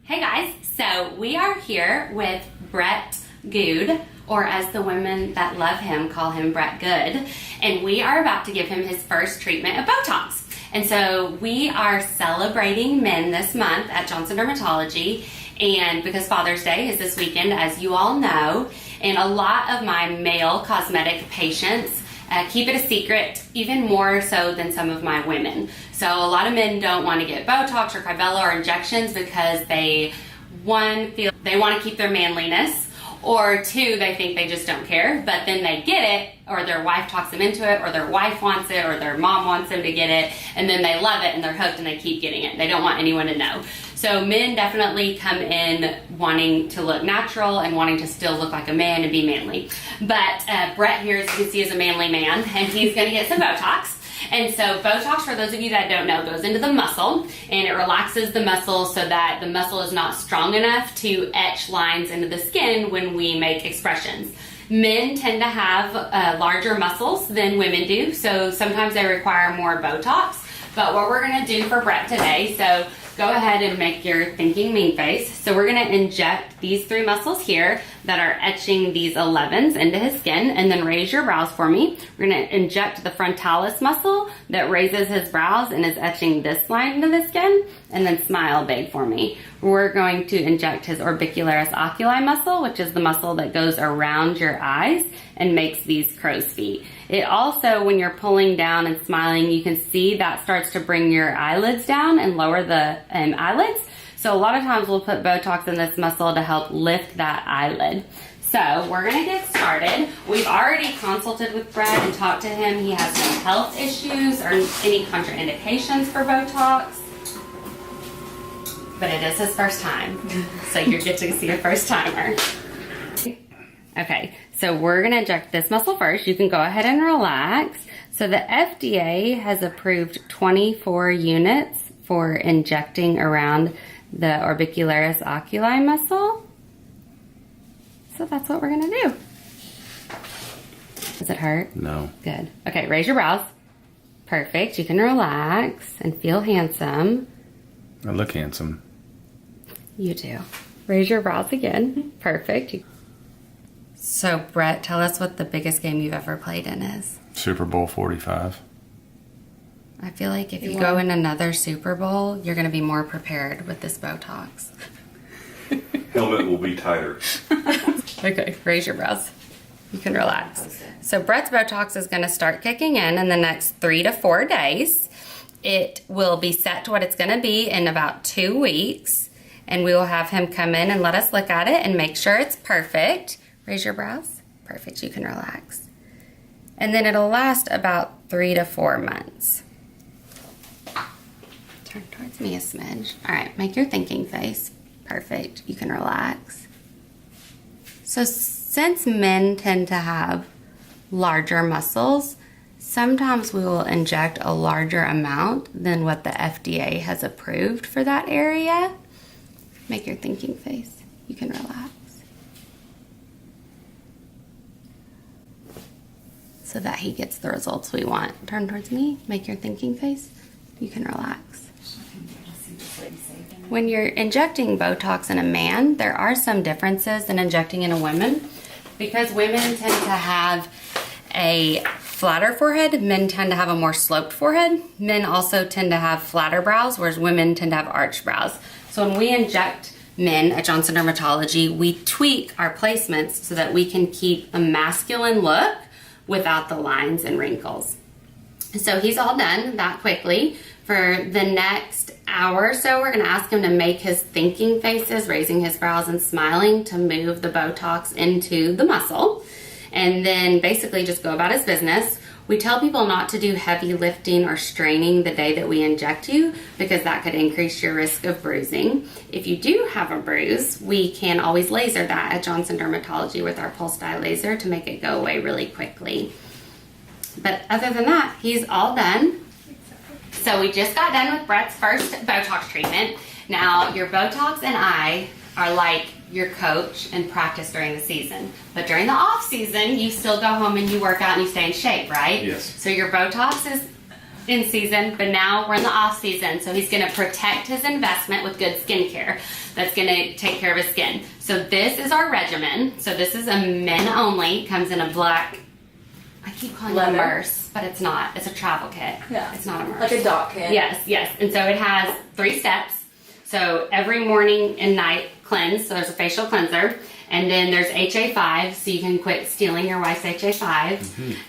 Hey guys, so we are here with Brett Good, or as the women that love him call him Brett Good, and we are about to give him his first treatment of Botox. And so we are celebrating men this month at Johnson Dermatology, and because Father's Day is this weekend, as you all know, and a lot of my male cosmetic patients keep it a secret, even more so than some of my women. So a lot of men don't want to get Botox or Crybella or injections because they, one, feel they want to keep their manliness, or two, they think they just don't care, but then they get it, or their wife talks them into it, or their wife wants it, or their mom wants them to get it, and then they love it and they're hooked and they keep getting it. They don't want anyone to know. So men definitely come in wanting to look natural and wanting to still look like a man and be manly. But Brett here, as you can see, is a manly man, and he's gonna get some Botox. And so Botox, for those of you that don't know, goes into the muscle and it relaxes the muscle so that the muscle is not strong enough to etch lines into the skin when we make expressions. Men tend to have larger muscles than women do, so sometimes they require more Botox. But what we're gonna do for Brett today, so go ahead and make your thinking mean face. So we're gonna inject these three muscles here that are etching these 11s into his skin, and then raise your brows for me. We're gonna inject the frontalis muscle that raises his brows and is etching this line into the skin, and then smile big for me. We're going to inject his orbicularis oculi muscle, which is the muscle that goes around your eyes and makes these crow's feet. It also, when you're pulling down and smiling, you can see that starts to bring your eyelids down and lower the eyelids. So a lot of times we'll put Botox in this muscle to help lift that eyelid. So we're gonna get started. We've already consulted with Brett and talked to him. He has no health issues or any contraindications for Botox. But it is his first time, so you get to see a first timer. Okay, so we're gonna inject this muscle first. You can go ahead and relax. So the FDA has approved 24 units for injecting around the orbicularis oculi muscle. So that's what we're gonna do. Does it hurt? No. Good. Okay, raise your brows. Perfect, you can relax and feel handsome. I look handsome. You do. Raise your brows again. Perfect. So, Brett, tell us what the biggest game you've ever played in is. Super Bowl 45. I feel like if you go in another Super Bowl, you're going to be more prepared with this Botox. Helmet will be tighter. Okay, raise your brows. You can relax. So, Brett's Botox is going to start kicking in the next 3 to 4 days. It will be set to what it's going to be in about 2 weeks. And we will have him come in and let us look at it and make sure it's perfect. Raise your brows. Perfect, you can relax. And then it'll last about 3 to 4 months. Turn towards me a smidge. All right, make your thinking face. Perfect, you can relax. So since men tend to have larger muscles, sometimes we will inject a larger amount than what the FDA has approved for that area. Make your thinking face. You can relax. So that he gets the results we want. Turn towards me. Make your thinking face. You can relax. When you're injecting Botox in a man, there are some differences in injecting in a woman. Because women tend to have a flatter forehead, men tend to have a more sloped forehead. Men also tend to have flatter brows, whereas women tend to have arched brows. So when we inject men at Johnson Dermatology, we tweak our placements so that we can keep a masculine look without the lines and wrinkles. So he's all done that quickly. For the next hour or so, we're gonna ask him to make his thinking faces, raising his brows and smiling to move the Botox into the muscle. And then basically just go about his business. We tell people not to do heavy lifting or straining the day that we inject you because that could increase your risk of bruising. If you do have a bruise, we can always laser that at Johnson Dermatology with our pulse dye laser to make it go away really quickly. But other than that, he's all done. So we just got done with Brett's first Botox treatment. Now, your Botox and I are like your coach and practice during the season. But during the off season, you still go home and you work out and you stay in shape, right? Yes. So your Botox is in season, but now we're in the off season, so he's gonna protect his investment with good skincare that's gonna take care of his skin. So this is our regimen. So this is a men only, comes in a black, I keep calling it a merce, but it's not. It's a travel kit. Yeah. It's not a merce. Like a dock kit. Yes, yes. And so it has 3 steps. So every morning and night cleanse, so there's a facial cleanser. And then there's HA5, so you can quit stealing your wife's HA5.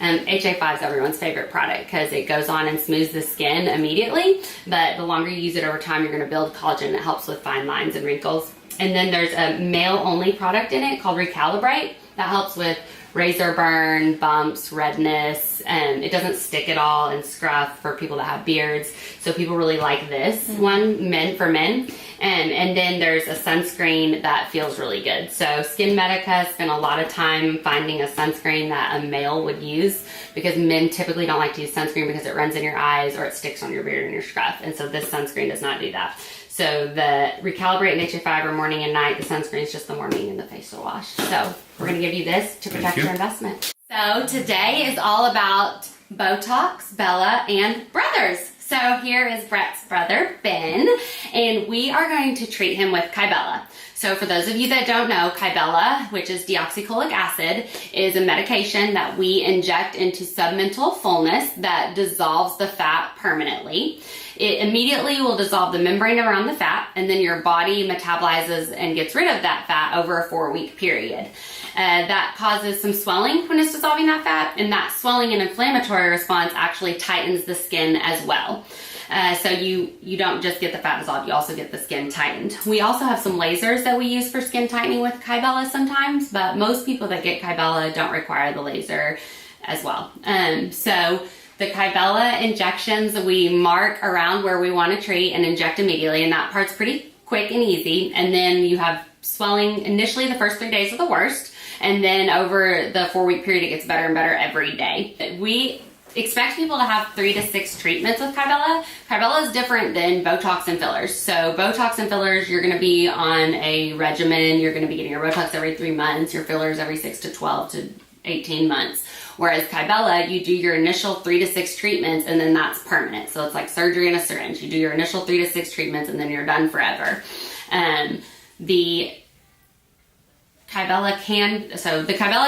HA5 is everyone's favorite product because it goes on and smooths the skin immediately. But the longer you use it over time, you're going to build collagen. It helps with fine lines and wrinkles. And then there's a male-only product in it called Recalibrate that helps with razor burn, bumps, redness, and it doesn't stick at all and scruff for people that have beards. So people really like this one, for men. And then there's a sunscreen that feels really good. So Skin Medica spent a lot of time finding a sunscreen that a male would use because men typically don't like to use sunscreen because it runs in your eyes or it sticks on your beard and your scruff. And so this sunscreen does not do that. So the Recalibrate and HA5 are morning and night. The sunscreen is just the morning and the facial wash. So we're going to give you this to protect your investment. So today is all about Brotox, Bella, and brothers. So here is Brett's brother, Ben, and we are going to treat him with Kybella. So for those of you that don't know, Kybella, which is deoxycholic acid, is a medication that we inject into submental fullness that dissolves the fat permanently. It immediately will dissolve the membrane around the fat, and then your body metabolizes and gets rid of that fat over a 4-week period. That causes some swelling when it's dissolving that fat, and that swelling and inflammatory response actually tightens the skin as well. So you don't just get the fat dissolved, you also get the skin tightened. We also have some lasers that we use for skin tightening with Kybella sometimes, but most people that get Kybella don't require the laser as well. So the Kybella injections, we mark around where we want to treat and inject immediately, and that part's pretty quick and easy. And then you have swelling initially the first 3 days are the worst, and then over the 4-week period it gets better and better every day. We expect people to have 3 to 6 treatments with Kybella. Kybella is different than Botox and fillers. So Botox and fillers, you're going to be on a regimen. You're going to be getting your Botox every 3 months, your fillers every 6 to 12 to 18 months. Whereas Kybella, you do your initial 3 to 6 treatments and then that's permanent. So it's like surgery in a syringe. You do your initial 3 to 6 treatments and then you're done forever. The Kybella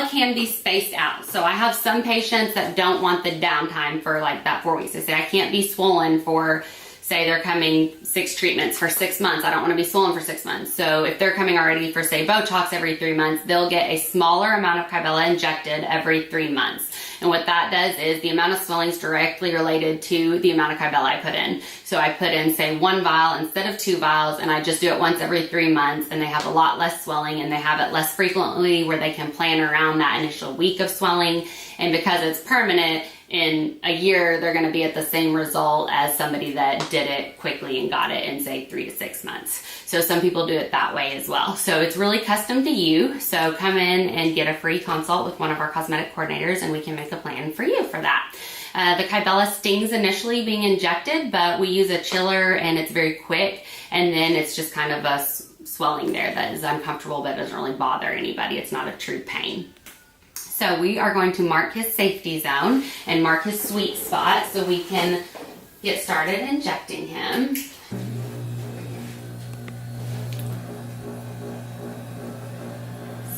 can be spaced out. So I have some patients that don't want the downtime for like that 4 weeks. They say, I can't be swollen for, say they're coming 6 treatments for 6 months. I don't want to be swollen for 6 months. So if they're coming already for, say, Botox every 3 months, they'll get a smaller amount of Kybella injected every 3 months. And what that does is the amount of swelling is directly related to the amount of Kybella I put in. So I put in, say, 1 vial instead of 2 vials, and I just do it once every 3 months, and they have a lot less swelling, and they have it less frequently where they can plan around that initial week of swelling. And because it's permanent, in a year, they're going to be at the same result as somebody that did it quickly and got it in, say, 3 to 6 months. So some people do it that way as well. So it's really custom to you. So come in and get a free consult with one of our cosmetic coordinators, and we can make a plan for you for that. The Kybella stings initially being injected, but we use a chiller and it's very quick. And then it's just kind of a swelling there that is uncomfortable, but doesn't really bother anybody. It's not a true pain. So we are going to mark his safety zone and mark his sweet spot so we can get started injecting him.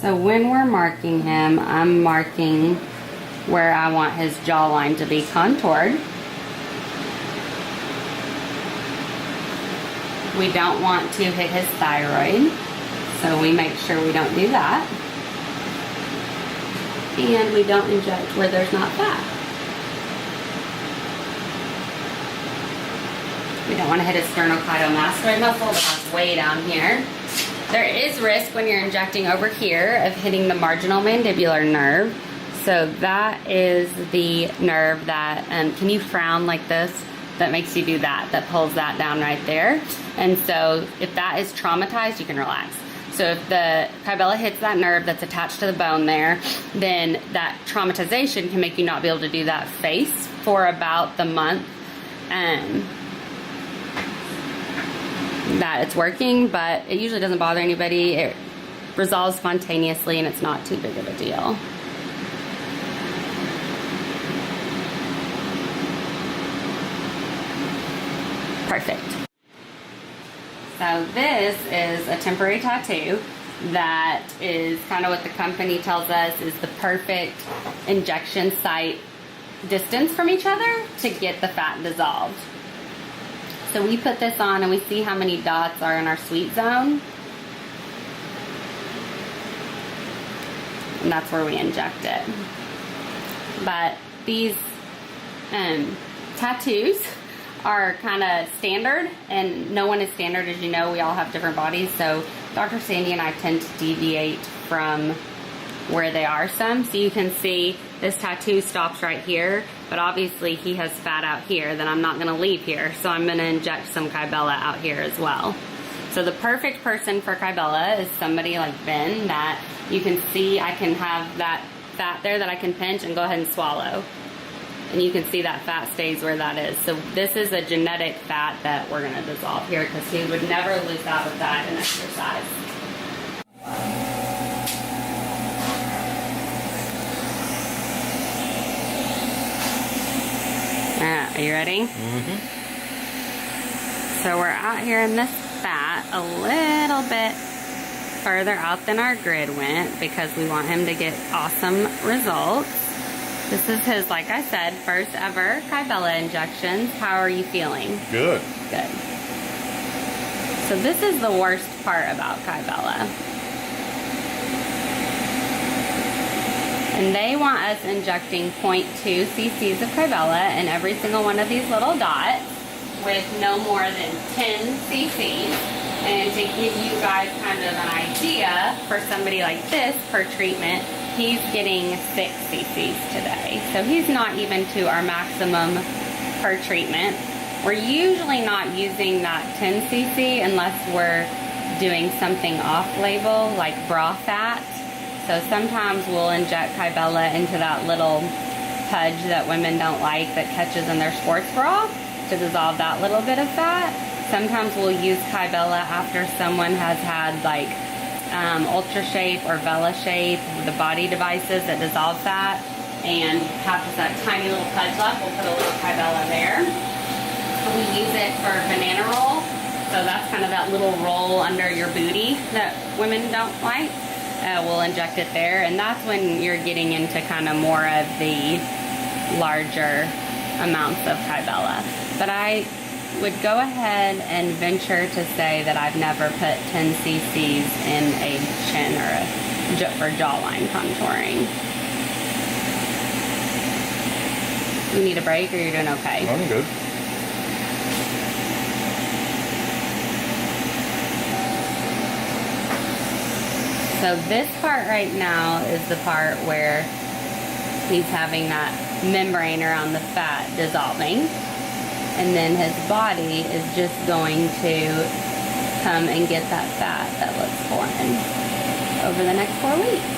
So when we're marking him, I'm marking where I want his jawline to be contoured. We don't want to hit his thyroid, so we make sure we don't do that. And we don't inject where there's not fat. We don't want to hit his sternocleidomastoid muscle, that's way down here. There is risk when you're injecting over here of hitting the marginal mandibular nerve. So that is the nerve that, can you frown like this? That makes you do that, that pulls that down right there. And so if that is traumatized, you can relax. So if the Kybella hits that nerve that's attached to the bone there, then that traumatization can make you not be able to do that face for about the month that it's working, but it usually doesn't bother anybody. It resolves spontaneously and it's not too big of a deal. Perfect. So this is a temporary tattoo that is kind of what the company tells us is the perfect injection site distance from each other to get the fat dissolved. So we put this on and we see how many dots are in our sweet zone. And that's where we inject it. But these tattoos are kind of standard, and no one is standard, as you know. We all have different bodies, so Dr. Sandy and I tend to deviate from where they are some. So you can see this tattoo stops right here, but obviously he has fat out here that I'm not going to leave here, so I'm going to inject some Kybella out here as well. So the perfect person for Kybella is somebody like Ben, that you can see I can have that fat there that I can pinch and go ahead and swallow. And you can see that fat stays where that is. So this is a genetic fat that we're going to dissolve here, because he would never lose that with diet and exercise. Are you ready? Mm-hmm. So we're out here in this fat a little bit further out than our grid went, because we want him to get awesome results. This is his, like I said, first ever Kybella injections. How are you feeling? Good. Good. So this is the worst part about Kybella. And they want us injecting 0.2 cc's of Kybella in every single one of these little dots with no more than 10 cc's. And to give you guys kind of an idea, for somebody like this per treatment, he's getting 6 cc's today. So he's not even to our maximum per treatment. We're usually not using that 10 cc unless we're doing something off-label, like bra fat. So sometimes we'll inject Kybella into that little pudge that women don't like that catches in their sports bra to dissolve that little bit of fat. Sometimes we'll use Kybella after someone has had like Ultra Shape or Vela Shape, the body devices that dissolve fat, and have just that tiny little pudge left. We'll put a little Kybella there. We use it for banana roll. So that's kind of that little roll under your booty that women don't like. We'll inject it there, and that's when you're getting into kind of more of the larger amounts of Kybella. But I would go ahead and venture to say that I've never put 10 cc's in a chin or for jawline contouring. You need a break, or you're doing okay? I'm good. So this part right now is the part where he's having that membrane around the fat dissolving. And then his body is just going to come and get that fat that looks foreign over the next 4 weeks.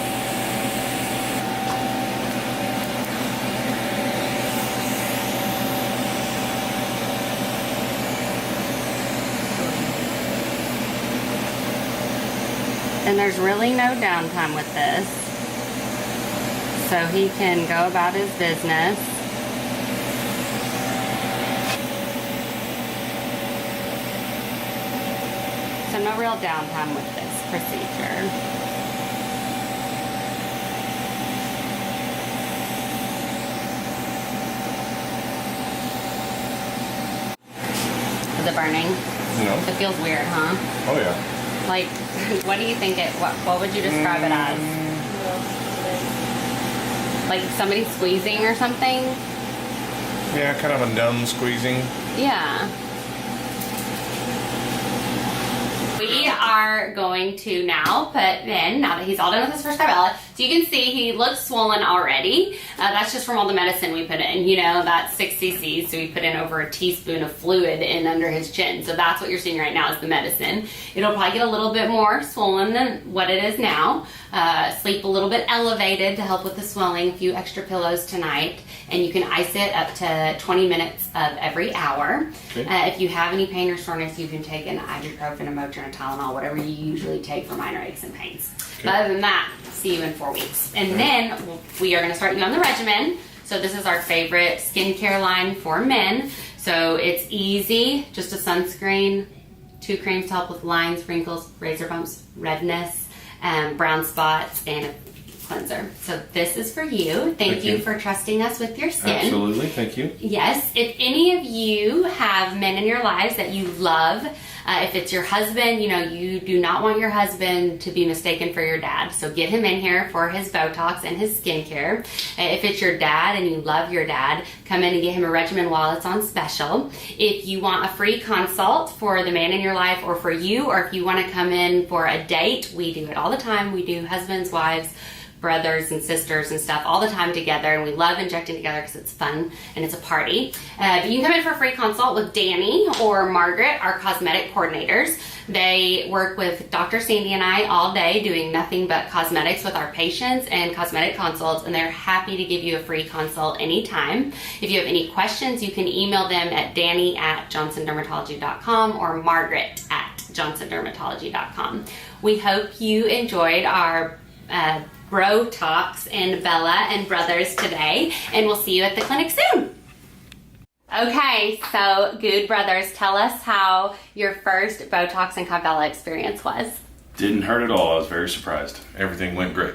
And there's really no downtime with this. So he can go about his business. So no real downtime with this procedure. Is it burning? No. It feels weird, huh? Oh yeah. Like, what do you think what would you describe it as? Like somebody squeezing or something? Yeah, kind of a numb squeezing. Yeah. We are going to now put in, now that he's all done with his first Kybella, so you can see he looks swollen already. That's just from all the medicine we put in. You know, that's 6 cc's, so we put in over a teaspoon of fluid in under his chin. So that's what you're seeing right now is the medicine. It'll probably get a little bit more swollen than what it is now. Sleep a little bit elevated to help with the swelling. A few extra pillows tonight. And you can ice it up to 20 minutes of every hour. Okay. If you have any pain or soreness, you can take an ibuprofen, a Motrin, a Tylenol, whatever you usually take for minor aches and pains. Okay. But other than that, see you in 4 weeks. And then we are going to start you on the regimen. So this is our favorite skincare line for men. So it's easy, just a sunscreen, 2 creams to help with lines, wrinkles, razor bumps, redness, brown spots, and a cleanser. So this is for you. Thank you for trusting us with your skin. Absolutely, thank you. Yes, if any of you have men in your lives that you love, if it's your husband, you do not want your husband to be mistaken for your dad. So get him in here for his Botox and his skincare. If it's your dad and you love your dad, come in and get him a regimen while it's on special. If you want a free consult for the man in your life or for you, or if you want to come in for a date, we do it all the time. We do husbands, wives, brothers and sisters and stuff all the time together, and we love injecting together because it's fun and it's a party. But you can come in for a free consult with Danny or Margaret, our cosmetic coordinators. They work with Dr. Sandy and I all day doing nothing but cosmetics with our patients and cosmetic consults, and they're happy to give you a free consult anytime. If you have any questions, you can email them at danny@johnsondermatology.com or margaret@johnsondermatology.com. We hope you enjoyed our Brotox and Bella and Brothers today, and we'll see you at the clinic soon. Okay, so Good Brothers, tell us how your first Botox and Cabela experience was. Didn't hurt at all. I was very surprised. Everything went great.